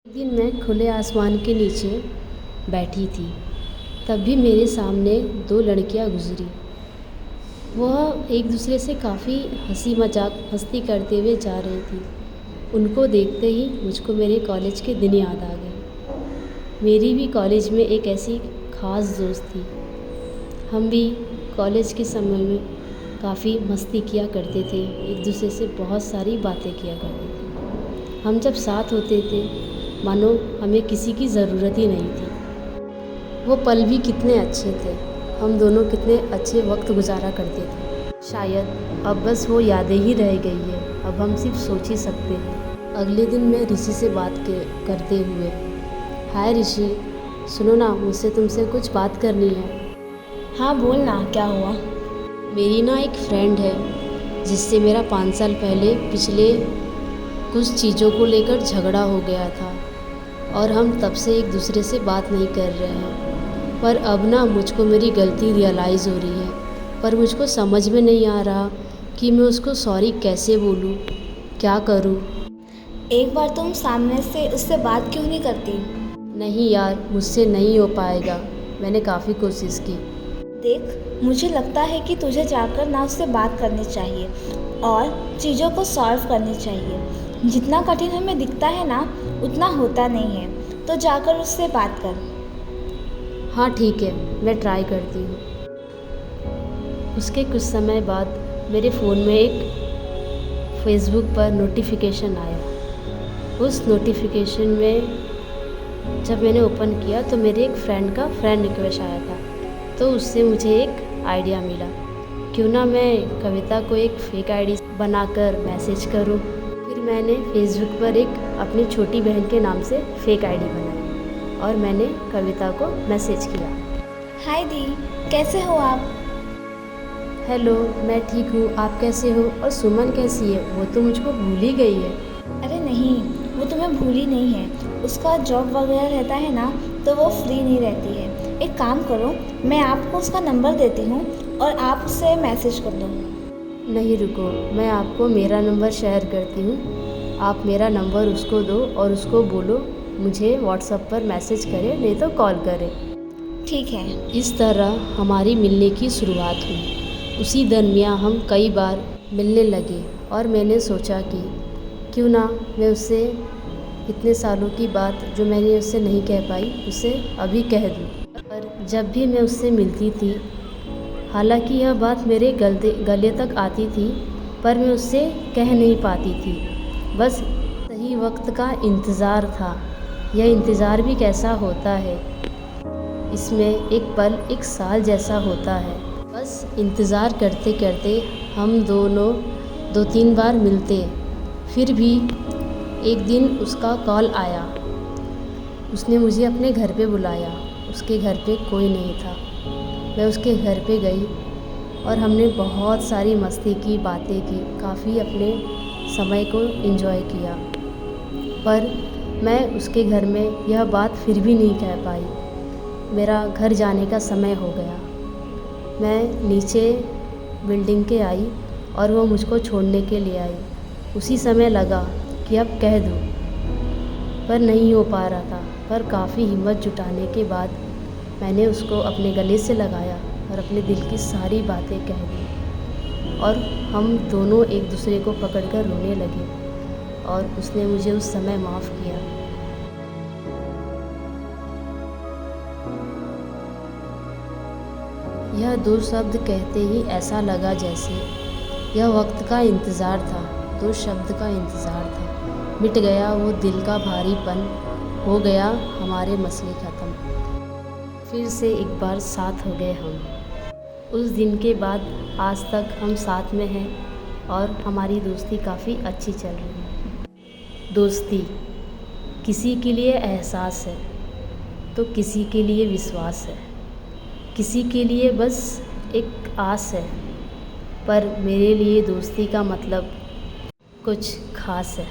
एक दिन मैं खुले आसमान के नीचे बैठी थी। तभी मेरे सामने दो लड़कियां गुजरी। वह एक दूसरे से काफ़ी हंसी मजाक मस्ती करते हुए जा रही थी। उनको देखते ही मुझको मेरे कॉलेज के दिन याद आ गए। मेरी भी कॉलेज में एक ऐसी ख़ास दोस्त थी। हम भी कॉलेज के समय में काफ़ी मस्ती किया करते थे, एक दूसरे से बहुत सारी बातें किया करते थे। हम जब साथ होते थे मानो हमें किसी की ज़रूरत ही नहीं थी। वो पल भी कितने अच्छे थे। हम दोनों कितने अच्छे वक्त गुजारा करते थे। शायद अब बस वो यादें ही रह गई है। अब हम सिर्फ सोच ही सकते हैं। अगले दिन मैं ऋषि से बात करते हुए, हाय ऋषि, सुनो ना, मुझसे तुमसे कुछ बात करनी है। हाँ बोल ना, क्या हुआ? मेरी ना एक फ्रेंड है जिससे मेरा 5 साल पहले पिछले कुछ चीज़ों को लेकर झगड़ा हो गया था और हम तब से एक दूसरे से बात नहीं कर रहे हैं। पर अब ना मुझको मेरी गलती रियलाइज़ हो रही है, पर मुझको समझ में नहीं आ रहा कि मैं उसको सॉरी कैसे बोलूँ, क्या करूँ। एक बार तुम सामने से उससे बात क्यों नहीं करती? नहीं यार, मुझसे नहीं हो पाएगा। मैंने काफ़ी कोशिश की। देख, मुझे लगता है कि तुझे जाकर ना उससे बात करनी चाहिए और चीज़ों को सॉल्व करनी चाहिए। जितना कठिन हमें दिखता है ना, उतना होता नहीं है। तो जाकर उससे बात कर। हाँ ठीक है, मैं ट्राई करती हूँ। उसके कुछ समय बाद मेरे फ़ोन में एक फेसबुक पर नोटिफिकेशन आया। उस नोटिफिकेशन में जब मैंने ओपन किया तो मेरे एक फ्रेंड का फ्रेंड रिक्वेस्ट आया था। तो उससे मुझे एक आइडिया मिला, क्यों ना मैं कविता को एक फेक आईडी बनाकर मैसेज करूं। फिर मैंने फेसबुक पर एक अपनी छोटी बहन के नाम से फेक आईडी बनाई और मैंने कविता को मैसेज किया। हाय दी, कैसे हो आप? हेलो, मैं ठीक हूँ, आप कैसे हो? और सुमन कैसी है? वो तो मुझको भूल ही गई है। अरे नहीं, वो तुम्हें भूली नहीं है। उसका जॉब वगैरह रहता है ना, तो वो फ्री नहीं रहती है। एक काम करो, मैं आपको उसका नंबर देती हूँ और आप उससे मैसेज कर दो। नहीं रुको, मैं आपको मेरा नंबर शेयर करती हूँ। आप मेरा नंबर उसको दो और उसको बोलो मुझे व्हाट्सएप पर मैसेज करे, नहीं तो कॉल करे। ठीक है। इस तरह हमारी मिलने की शुरुआत हुई। उसी दरमियान हम कई बार मिलने लगे और मैंने सोचा कि क्यों ना मैं उससे इतने सालों की बात जो मैंने उससे नहीं कह पाई उसे अभी कह दूँ। पर जब भी मैं उससे मिलती थी, हालांकि यह बात मेरे गले तक आती थी, पर मैं उससे कह नहीं पाती थी। बस सही वक्त का इंतज़ार था। यह इंतज़ार भी कैसा होता है, इसमें एक पल एक साल जैसा होता है। बस इंतज़ार करते करते हम दोनों 2-3 बार मिलते। फिर भी एक दिन उसका कॉल आया। उसने मुझे अपने घर पे बुलाया। उसके घर पे कोई नहीं था। मैं उसके घर पे गई और हमने बहुत सारी मस्ती की, बातें की, काफ़ी अपने समय को एंजॉय किया। पर मैं उसके घर में यह बात फिर भी नहीं कह पाई। मेरा घर जाने का समय हो गया। मैं नीचे बिल्डिंग के आई और वो मुझको छोड़ने के लिए आई। उसी समय लगा कि अब कह दूँ, पर नहीं हो पा रहा था। पर काफ़ी हिम्मत जुटाने के बाद मैंने उसको अपने गले से लगाया और अपने दिल की सारी बातें कह दी और हम दोनों एक दूसरे को पकड़कर रोने लगे और उसने मुझे उस समय माफ़ किया। यह 2 शब्द कहते ही ऐसा लगा जैसे यह वक्त का इंतज़ार था। 2 शब्द का इंतज़ार था। मिट गया वो दिल का भारीपन, हो गया हमारे मसले ख़त्म। फिर से एक बार साथ हो गए हम। उस दिन के बाद आज तक हम साथ में हैं और हमारी दोस्ती काफ़ी अच्छी चल रही है। दोस्ती किसी के लिए एहसास है तो किसी के लिए विश्वास है, किसी के लिए बस एक आस है, पर मेरे लिए दोस्ती का मतलब कुछ खास है।